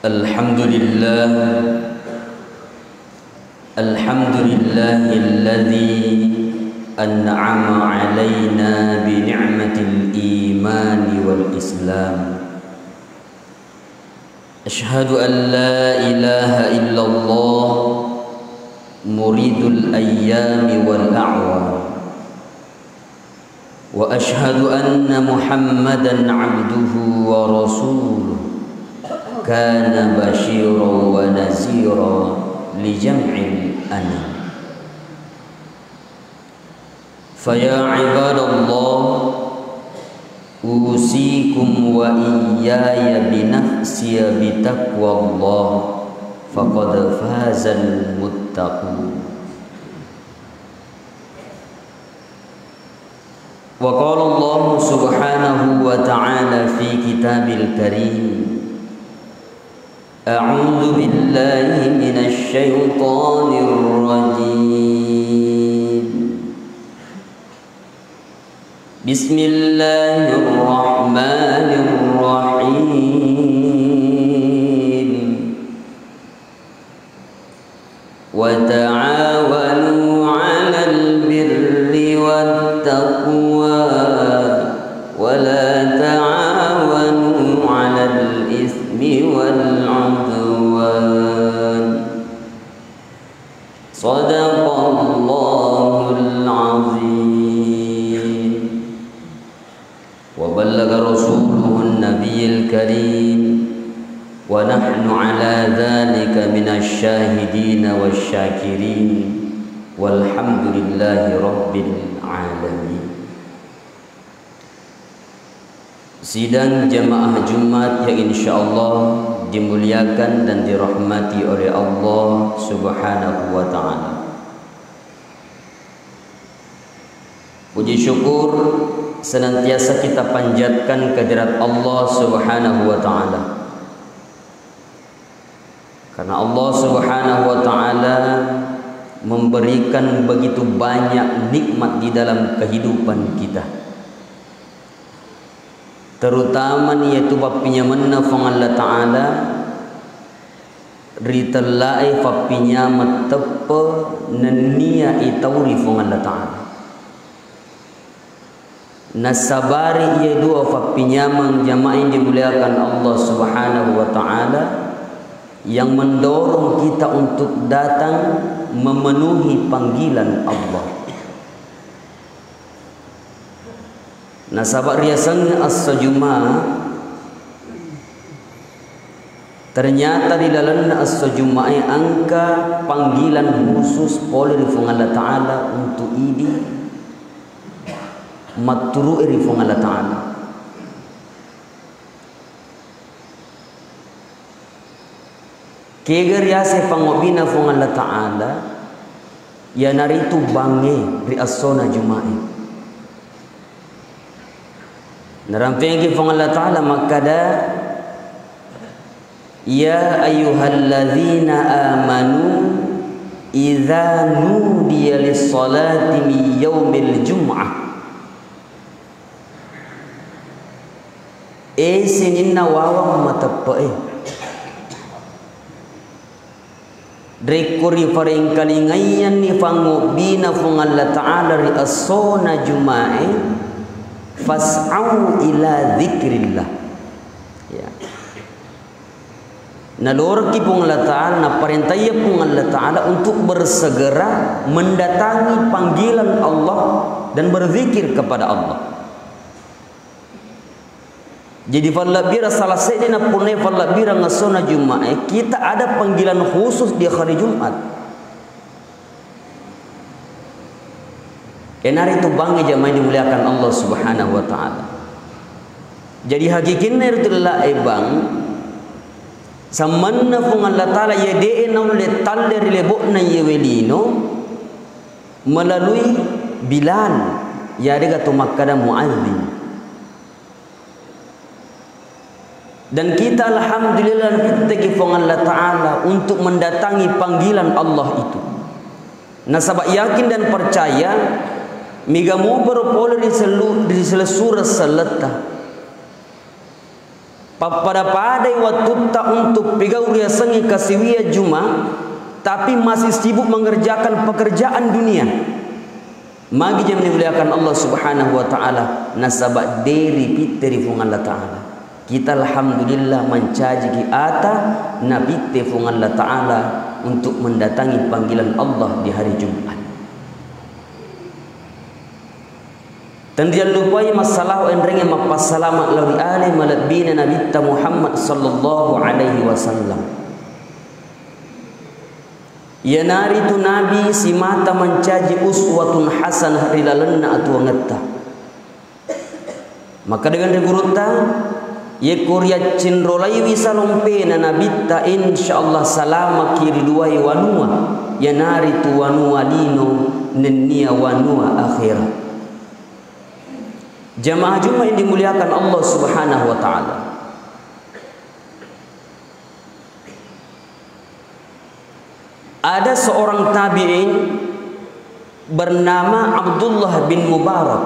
Alhamdulillah alladzi an'ama 'alaina bi ni'matil iman wal islam. Asyhadu an la ilaha illallah muridul ayyami wal a'wam. Wa asyhadu anna Muhammadan 'abduhu wa rasuluh kana basyiran wa nazira li jam'il anam. Faya ibadallah usikum wa iyaya binafsi bitaqwallah faqad fazal muttaqun. Wa qala Allah subhanahu wa ta'ala fi kitabil karim, a'udzu billahi minasy syaithanir rajim. Bismillahirrahmanirrahim. Wa ta'awanu 'alal birri wat taqwa wa la ta'awanu 'alal itsmi wal 'udwan. Shadaqallahul 'azim. Wa ballagha rasuluhun nabiyil karim wa nahnu 'ala dzalika minasy syahidin wasyakirin walhamdulillahi rabbil alamin. Sidang jamaah Jumat yang insyaallah dimuliakan dan dirahmati oleh Allah Subhanahu wa ta'ala. Puji syukur senantiasa kita panjatkan kehadirat Allah Subhanahu wa ta'ala, karena Allah Subhanahu wa ta'ala memberikan begitu banyak nikmat di dalam kehidupan kita, terutama yaitu papinya manna fang Allah ta'ala ritalai papinya mattepe nenia itauri fang Allah ta'ala nasabari ia dua papinya mengjamain dimuliakan Allah Subhanahu wa ta'ala, yang mendorong kita untuk datang memenuhi panggilan Allah. Nasabak riasan as-sajuma, ternyata di dalam as-sajuma angka panggilan khusus oleh Allah ta'ala untuk idi maturu iri Allah ta'ala. Kegeriase pangobina fung Allah ta'ala ya naritu bange ri asona jumai narampengi fung Allah ta'ala makada ya ayyuhalladzina amanu idza nudiya lis-salati min yaumil jum'ah sininna wawang matappe Rekuri faring kalingayan ni fangobina fung Allah ta'ala ri asona jumae fas'au ila dzikrillah ya nalorki fung Allah ta'ala na parentaya fung Allah ta'ala untuk bersegera mendatangi panggilan Allah dan berzikir kepada Allah. Jadi fallabira salah sedina punai fallabira ngasona Jumat kita ada panggilan khusus di hari Jumat. Kenari itu bangi jamaah dimuliakan Allah Subhanahu wa ta'ala. Jadi hakikinnya itu adalah bang samanna fung Allah ta'ala ya de'ena le talle rilebokna yewelino melalui Bilal ya ada tu makkada muazzin. Dan kita alhamdulillah kita fung Allah ta'ala untuk mendatangi panggilan Allah itu. Nasabak yakin dan percaya migamu berpoleh di seluruh seleta pada padai waktu tak untuk pegau ria sengi kasiwia juma, tapi masih sibuk mengerjakan pekerjaan dunia. Magi jam dimuliakan Allah Subhanahu wa taala, nasabak diri piteri fung Allah taala. Kita alhamdulillah mencaji ki ata nabi te fung Allah taala untuk mendatangi panggilan Allah di hari Jumat. Dan dia lupai masalah endreng yang mapasalamat lawi ali malabina Nabi Muhammad sallallahu alaihi wasallam. Ya nari tu Nabi si mata mencaji uswatun hasanah rilalenna atu ngetta. Maka dengan diguruta ye Korea cindrolai wisalompe na Nabi ta insyaallah salama kiri duai wanua. Ya nari tu wanua lino nennia wanua akhirat. Jamaah Jumat yang dimuliakan Allah Subhanahu wa taala. Ada seorang tabi'in bernama Abdullah bin Mubarak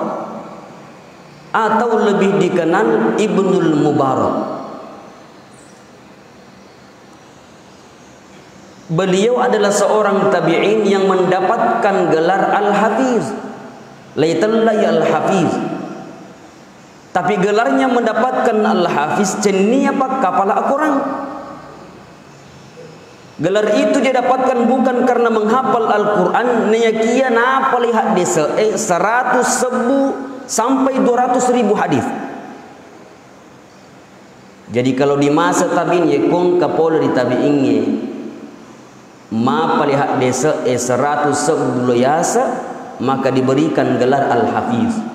atau lebih dikenal Ibnul Mubarak. Beliau adalah seorang tabi'in yang mendapatkan gelar Al-Hafiz. Laitallahi Al-Hafiz. Tapi gelarnya mendapatkan Al-Hafiz cenni apa kepala Al-Quran. Gelar itu dia dapatkan bukan karena menghafal Al-Quran, niyakia napa lihat desa 100.000 sampai 200.000 hadis. Jadi kalau di masa tabi'in yekong kapol di tabi'innya mapa lihat desa 100.000 dulu yasa, maka diberikan gelar Al-Hafiz.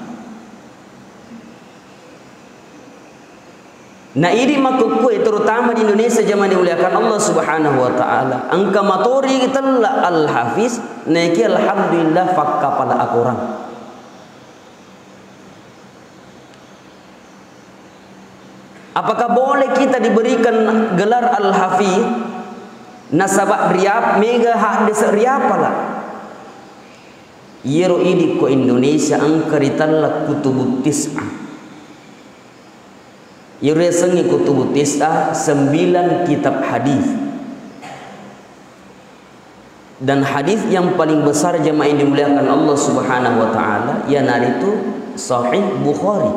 Nah ini makukui terutama di Indonesia zaman dimuliakan Allah Subhanahu wa taala. Angka matori kita lah Al-Hafiz, naiki alhamdulillah fakka pada Al-Quran. Apakah boleh kita diberikan gelar Al-Hafiz? Nasabak riap mega hak desa riap lah. Yero idi ko Indonesia angka ritalla kutubut tis'ah. Yuresengi kutubut tis'ah 9 kitab hadis. Dan hadis yang paling besar jemaah yang dimuliakan Allah Subhanahu wa taala ialah itu Sahih Bukhari.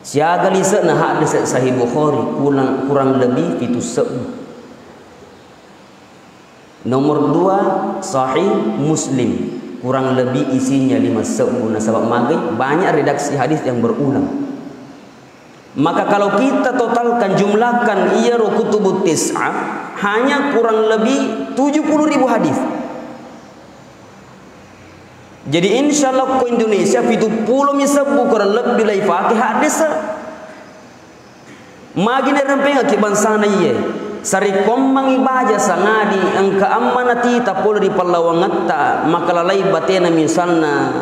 Siaga lisa nah hadis Sahih Bukhari kurang lebih itu nomor 2 Sahih Muslim kurang lebih isinya 5 nasabak magai banyak redaksi hadis yang berulang. Maka kalau kita totalkan jumlahkan iya kutubut tis'ah hanya kurang lebih 70.000 hadis. Jadi insyaallah ko Indonesia itu pulau misabu kurang lebih lai fakih hadis. Magi ne rempeng ki bansana iye. Sari komang ibaja sangadi angka amanati tapol di palawangatta maka lalai batena misalna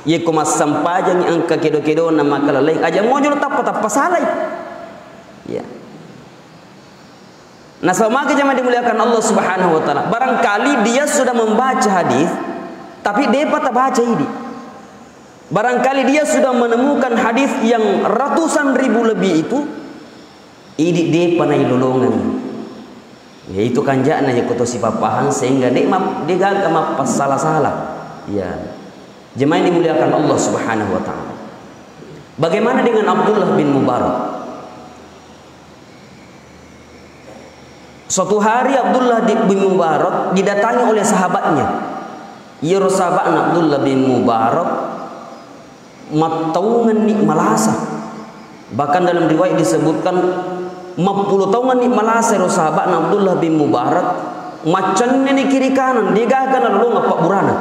ye komas sampajang angka kedo-kedo nama kalalai aja mojol tapa salai ya. Nah sama jemaah dimuliakan Allah Subhanahu wa taala, barangkali dia sudah membaca hadis tapi dia tak baca ini. Barangkali dia sudah menemukan hadis yang ratusan ribu lebih itu ini dia panai lolongan. Ya itu kanjana ya kotosi papahan sehingga dia gagal pas salah-salah. Ya. Jemaah yang dimuliakan Allah Subhanahu wa taala. Bagaimana dengan Abdullah bin Mubarak? Suatu hari Abdullah bin Mubarak didatangi oleh sahabatnya. Ya sahabat Abdullah bin Mubarak mataungan ni malasa. Bahkan dalam riwayat disebutkan 50 tahun ni malasa sahabat Abdullah bin Mubarak macan ni kiri kanan dia gagal lalu ngapak burana.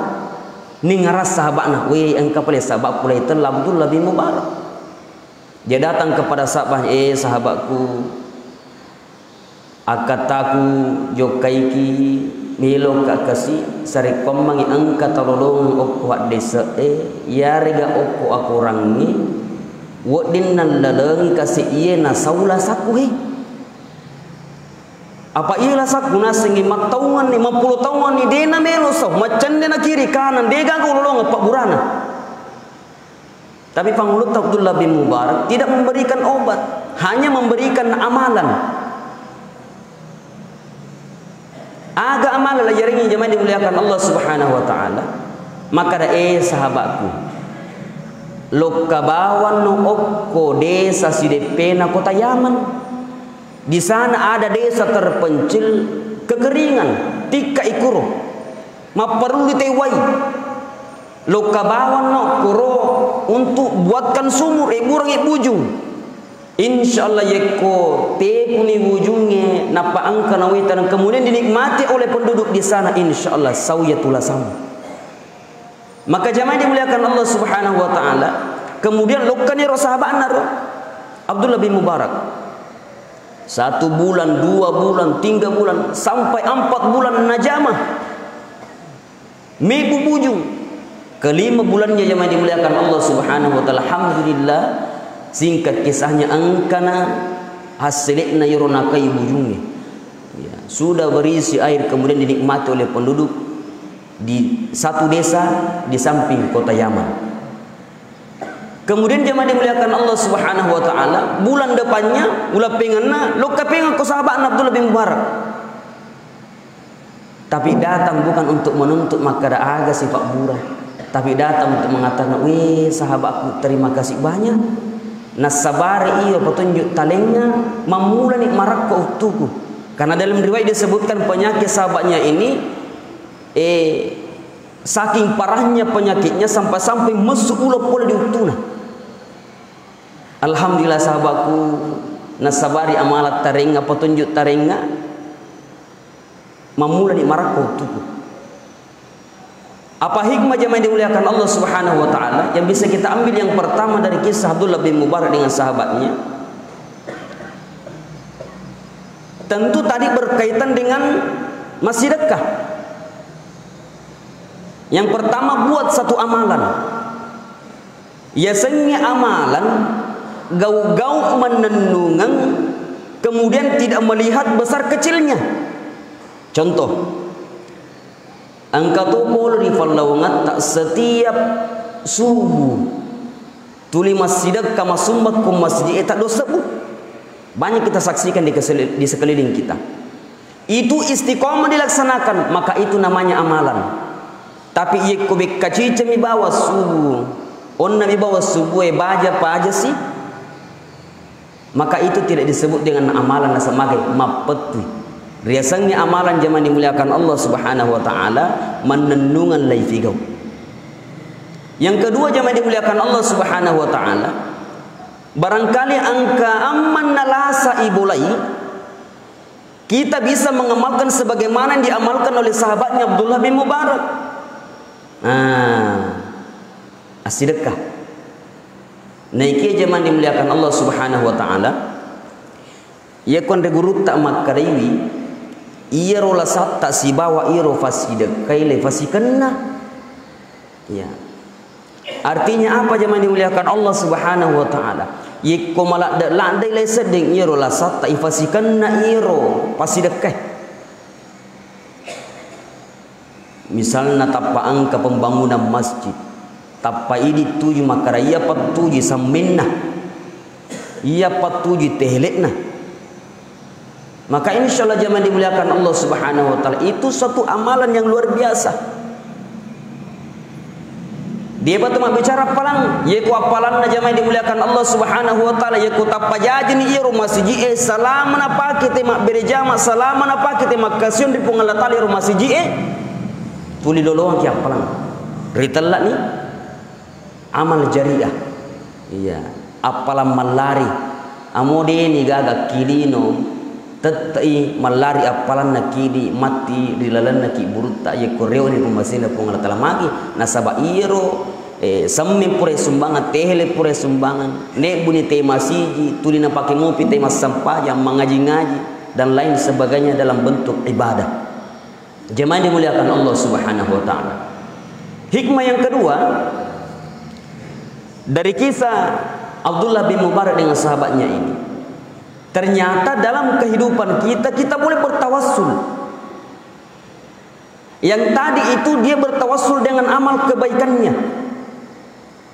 Ni ngaras sahabatnya, weh engkau boleh sahabat pula itu Abdullah bin Mubarak. Dia datang kepada sahabatnya, sahabatku, akataku jokaiki milo kakasi sari komangi angka tolong oku hak desa ya rega oku aku rangi wadin nan lalengi kasi iye na saula saku apa ialah saku nasengi matauan ni 50 tahun ni dena melo so macan dena kiri kanan dia gagal lolong apa burana. Tapi pangulut Abdullah bin Mubarak tidak memberikan obat. hanya memberikan amalan. Aga amalan jaringnya jemaah dimuliakan Allah Subhanahu wa taala. Maka sahabatku, loka bawan no okko desa Sidepena kota Yaman. Di sana ada desa terpencil, kekeringan, tika ikuro. Ma perlu ditewai. Loka bawan no kuro untuk buatkan sumur burang bujung. Insyaallah yeko tepuni bujungnya napa angka nawitan kemudian dinikmati oleh penduduk di sana insyaallah sawiyatul sama. Maka jamaah dimuliakan Allah Subhanahu wa taala, kemudian lokani sahabat naro Abdullah bin Mubarak 1 bulan, 2 bulan, 3 bulan sampai 4 bulan najamah mebu bujung. Kelima bulannya jamaah dimuliakan Allah Subhanahu wa taala, alhamdulillah singkat kisahnya angkana hasilnya yuronakai bujungnya ya, sudah berisi air kemudian dinikmati oleh penduduk di satu desa di samping kota Yaman. Kemudian jemaah dimuliakan Allah Subhanahu wa taala, bulan depannya ulah pengenna loka pengen ke sahabat Abdullah bin Mubarak. Tapi datang bukan untuk menuntut makada aga sifat burah, tapi datang untuk mengatakan, "Weh sahabatku, terima kasih banyak. Nasabari iyo petunjuk talengnya mamula nik marak ko utuku." Karena dalam riwayat disebutkan penyakit sahabatnya ini saking parahnya penyakitnya sampai mesuk ulah pola di utuna. Alhamdulillah sahabatku, nasabari amalat tarenga petunjuk tarenga mamula nik marak ko utuku. Apa hikmah jemaah dimuliakan Allah Subhanahu wa taala yang bisa kita ambil? Yang pertama dari kisah Abdullah bin Mubarak dengan sahabatnya, tentu tadi berkaitan dengan masih sedekah. Yang pertama buat satu amalan. Biasanya amalan gau-gau menenungan kemudian tidak melihat besar kecilnya. Contoh, angka topol di fallaungat tak setiap subuh tuli masjid kama sumbat kum masjid tak dosa bu. Banyak kita saksikan di sekeliling kita. Itu istiqomah dilaksanakan, maka itu namanya amalan. Tapi ia kubik kacica mi bawa subuh, onna mi bawa subuh baja apa aja sih? Maka itu tidak disebut dengan amalan sebagai mapetui. Riasanya amalan jemaah dimuliakan Allah Subhanahu wa taala menenungan laifigau. Yang kedua jemaah dimuliakan Allah Subhanahu wa taala, barangkali angka amman nalasa ibulai kita bisa mengamalkan sebagaimana yang diamalkan oleh sahabatnya Abdullah bin Mubarak. Sedekah. Naiki jemaah dimuliakan Allah Subhanahu wa taala, ia kon regurut tak makariwi ia rola satta si bawa iro fasida kaile fasikanna ya. Artinya apa jemaah dimuliakan Allah Subhanahu wa taala? Yeko malak dak landai le sedeng iro la satta ifasikanna iro pasidekah. Misalnya tapa angka pembangunan masjid, tapa ini tuju makara ia patuji samminna, ia patuji tehlekna. Maka insyaallah jemaah dimuliakan Allah Subhanahu wa taala, itu satu amalan yang luar biasa. Dia bertemu bicara palang, yaitu apalan jemaah dimuliakan Allah Subhanahu wa taala, yaitu tapajajin ieu masjid salaman apa kita mak berjamaah salaman apa kita mak kasion di pungal tali rumah masjid tuli doloang ki apalan. Ritalla ni amal jariah. Iya, apalan malari. Amode ni gaga kilino tetai malari apalan nakidi mati rilalan naki buruta ye koreo ni pumasina pungal talamagi nasaba iro sammi pure sumbangan tehle pure sumbangan ne buni te masiji tulina pakai ngopi te mas sampah yang mengaji-ngaji dan lain sebagainya dalam bentuk ibadah. Jemaah dimuliakan Allah Subhanahu wa taala. Hikmah yang kedua dari kisah Abdullah bin Mubarak dengan sahabatnya ini, ternyata dalam kehidupan kita boleh bertawassul. Yang tadi itu dia bertawassul dengan amal kebaikannya.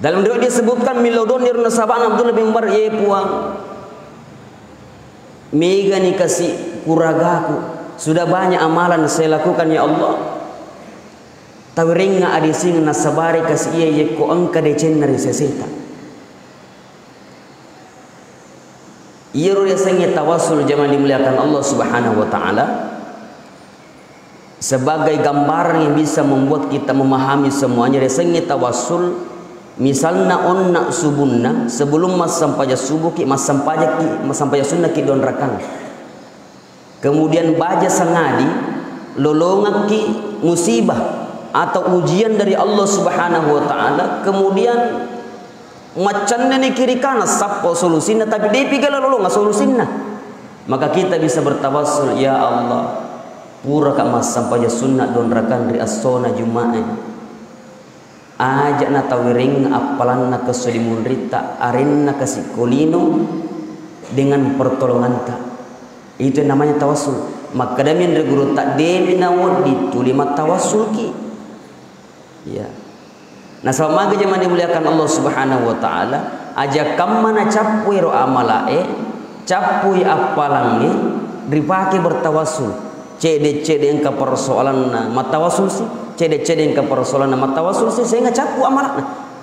Dalam riwayat disebutkan milodon nirna sahabat Abdullah bin Mubarak ye puang mega ni kasih kuragaku, sudah banyak amalan saya lakukan ya Allah. Tawiringa adising nasabari kasih iya ko angka decen nari seseta. Iya ro yasenge tawasul zaman dimuliakan Allah Subhanahu wa taala sebagai gambaran yang bisa membuat kita memahami semuanya. Yasenge tawasul misalna onna subunna sebelum mas sampaya subuh ki mas sampaya sunnah ki don rakan. Kemudian baja sangadi lolongak ki musibah atau ujian dari Allah Subhanahu wa taala, kemudian macannya ni kiri kanan sapo solusinya tapi dia pikir lalu nggak solusinya, maka kita bisa bertawassul, ya Allah pura kak mas sampai sunnah don rakan dari asona jumaah aja na tawiring apalan na kesulimun rita arin na kasikolino dengan pertolongan tak, itu namanya tawassul. Maka demi dari guru tak demi nawad ditulima tawassul ki. Ya. Nah selama zaman dimuliakan Allah Subhanahu wa taala aja kam mana capui ro amalae capui apalangi dipake bertawassul cede engka persoalan matawasul sih cede engka persoalan matawasul sih saya nggak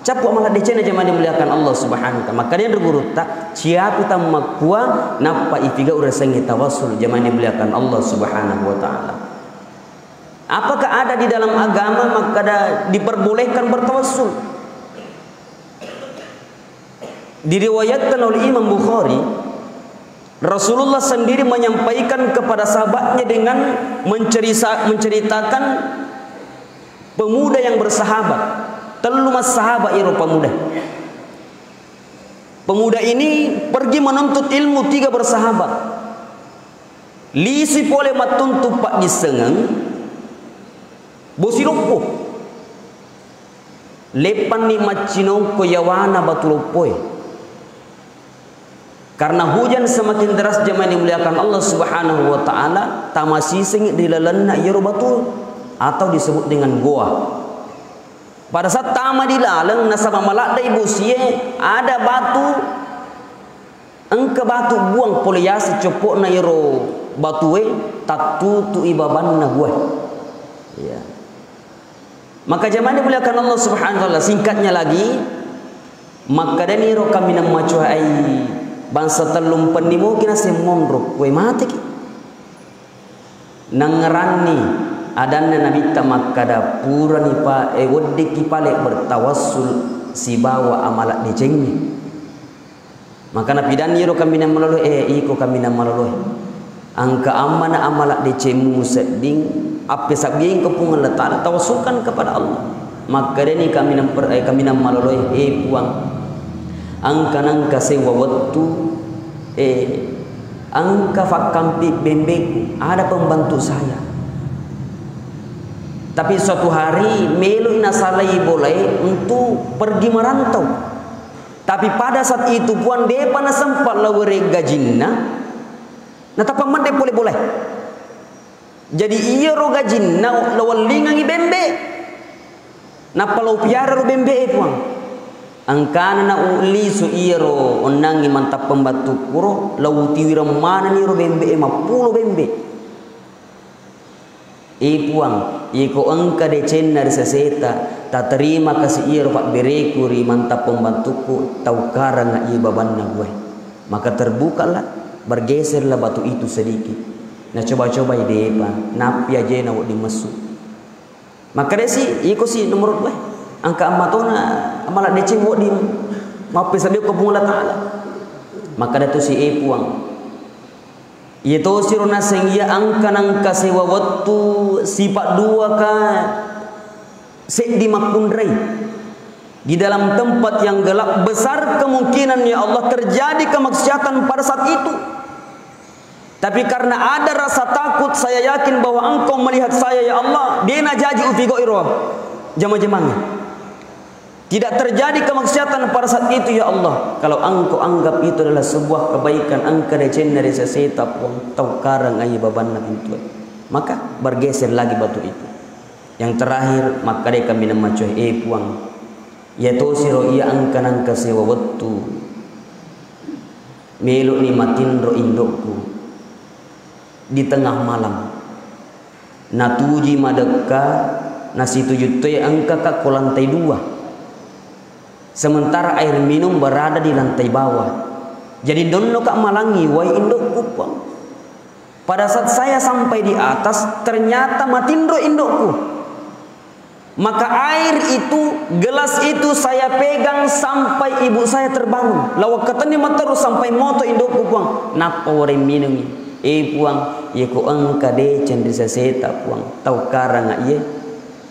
capu amalan decena zaman dimuliakan Allah Subhanahu wa taala. Maka dia guru tak ciapu tamakua napa ifiga udah sengi tawassul zaman dimuliakan Allah Subhanahu wa taala. Apakah ada di dalam agama maka diperbolehkan bertawassul? Diriwayatkan oleh Imam Bukhari, Rasulullah sendiri menyampaikan kepada sahabatnya dengan menceritakan pemuda yang bersahabat. Telu mas sahabat iru pemuda. Pemuda ini pergi menuntut ilmu 3 bersahabat. Lisi pole matuntu pak disengeng bosi lumpuh lepan ni macino ko yawana batu lumpuh karena hujan semakin deras zaman dimuliakan Allah Subhanahu wa taala tamasising dilalanna yero batu atau disebut dengan goa. Pada saat tama dilaleng nasaba malak dai bosie ada batu engke batu buang poliasi copok na yero batue tatutu ibaban na gue. Ya. Maka zaman dimuliakan Allah Subhanahu wa taala singkatnya lagi maka dani ro kami nam macuh ai bangsa telum pendimu kina semonro we mati ki nangrani adanna nabi tamakada pura ni pa weddi ki pale bertawassul si bawa amalak dicengni maka nabi dani ro kami nam malolo iko kami nam malolo angka amana amalak dicemu seding apa sabiing kepungan letak tawassulkan kepada Allah. Maka ini kami nam maloloi puang angka nangka sewa waktu angka fakampi bembeku ada pembantu saya. Tapi suatu hari melu inasalai boleh untuk pergi merantau. Tapi pada saat itu puan dia panas sempat lawere gajinna. Nah tapi mande boleh. Jadi iya ro gajin na lawan lingangi bembe. Na palau piara ro bembe puang. Angkana na uli so iya ro onangi mantap pembatu kuro lau tiwira mana ni ro bembe 50 bembe. Puang iko angka decen dari seseta tak terima kasih iya ro pak bereku ri mantap pembantuku tau karang na iya babanna gue. Maka terbukalah bergeserlah batu itu sedikit. Nah coba-coba ide pak napi aja na di mesuk maka desi iko si nomor gue angka amatona amala deceng wo di mapi sabi ko pungla taala maka datu si puang itu siruna sengya angka nangka sewa waktu sifat 2 ka sek di makundrai di dalam tempat yang gelap besar kemungkinan ya Allah terjadi kemaksiatan pada saat itu. Tapi karena ada rasa takut, saya yakin bahwa engkau melihat saya ya Allah. Dia najaji ufigo irwam jama-jamanya. Tidak terjadi kemaksiatan pada saat itu ya Allah. Kalau engkau anggap itu adalah sebuah kebaikan, engkau decen dari sesetap wong tau karang ayi baban na pintu. Maka bergeser lagi batu itu. Yang terakhir maka dia kami nama cuy puang. Ya tosiro iya angka nangka sewa waktu. Melu ni matin ro indokku. di tengah malam. Natuji madeka nasi tujuh teh angka ke lantai 2. Sementara air minum berada di lantai bawah. Jadi dono kak malangi wai indokku pang. Pada saat saya sampai di atas ternyata matindro indokku. Maka air itu, gelas itu saya pegang sampai ibu saya terbangun. Lawak katanya terus sampai moto indokku puang. Napa orang minum? Puang, ya ku engka de cendisa seta puang. Tau karang ye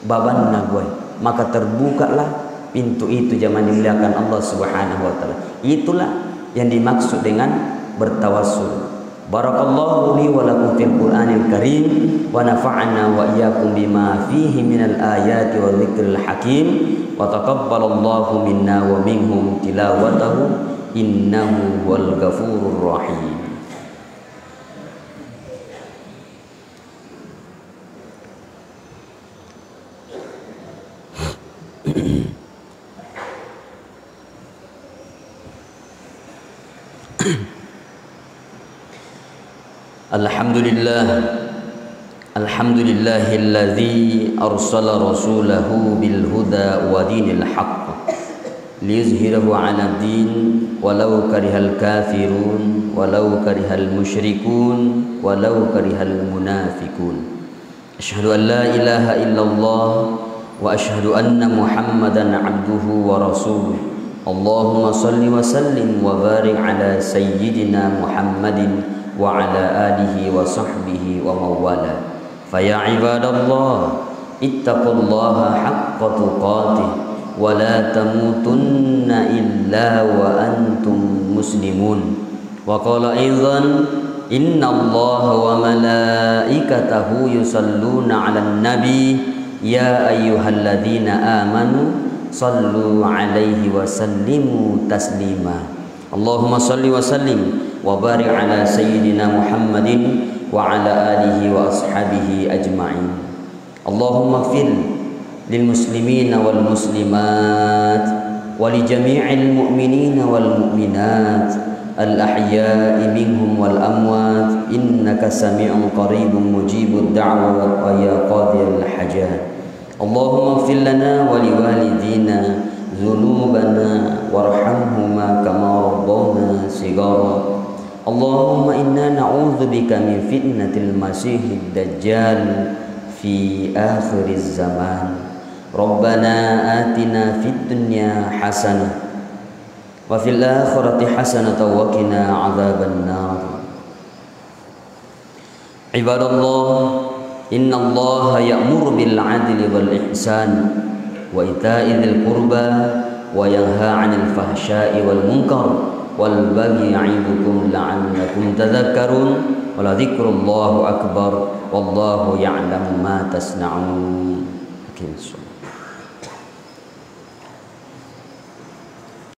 baban na gue. Maka terbukalah pintu itu zaman dimuliakan Allah Subhanahu wa taala. Itulah yang dimaksud dengan bertawassul. Barakallahu li wa lakum fil Qur'anil Karim wa nafa'ana wa iyyakum bima fihi minal ayati wa dzikril hakim wa taqabbalallahu minna wa minhum tilawatahu innahu wal ghafurur rahim. Alhamdulillahilladzi arsala rasulahu bil huda wa dinil haqq liyuzhirahu 'ala din walau karihal kafirun walau karihal musyrikun walau karihal munafiqun. Asyhadu an la ilaha illallah wa asyhadu anna Muhammadan 'abduhu wa rasuluh. Allahumma salli wa sallim wa barik 'ala sayyidina Muhammadin wa ala alihi wa sahbihi wa mawala. Faya ibadallah ittaqullaha haqqa tuqatih wa la tamutunna illa wa antum muslimun. Wa qala aidan innallaha wa malaikatahu yusalluna 'alan nabi ya ayyuhalladzina amanu sallu 'alaihi wa sallimu taslima. Allahumma salli wa sallim wa barik ala sayyidina Muhammadin wa ala alihi wa ashabihi ajma'in. Allahumma ighfir lil muslimina wal muslimat wa li jami'il mu'minina wal mu'minat al ahya'i minhum wal amwat innaka sami'un qaribun mujibud da'wat wa ya qadiyal hajat. Allahumma ighfir lana wa li walidina dhunubana warhamhuma kama rabbawna sigara. Allahumma inna na'udzubika min fitnatil masiihid dajjal fi akhiriz zaman. Rabbana atina fid dunya hasanah wa fil akhirati hasanatan wa qina adzaban nar. Ibadallah, innallaha ya'muru bil 'adli wal ihsan wa ita'i dzil qurba wa yanha 'anil fahsya'i wal munkar wal baghi ya'idukum la'allakum tadhakkarun wa la dzikrullahu akbar wallahu ya'lamu ma tasna'un.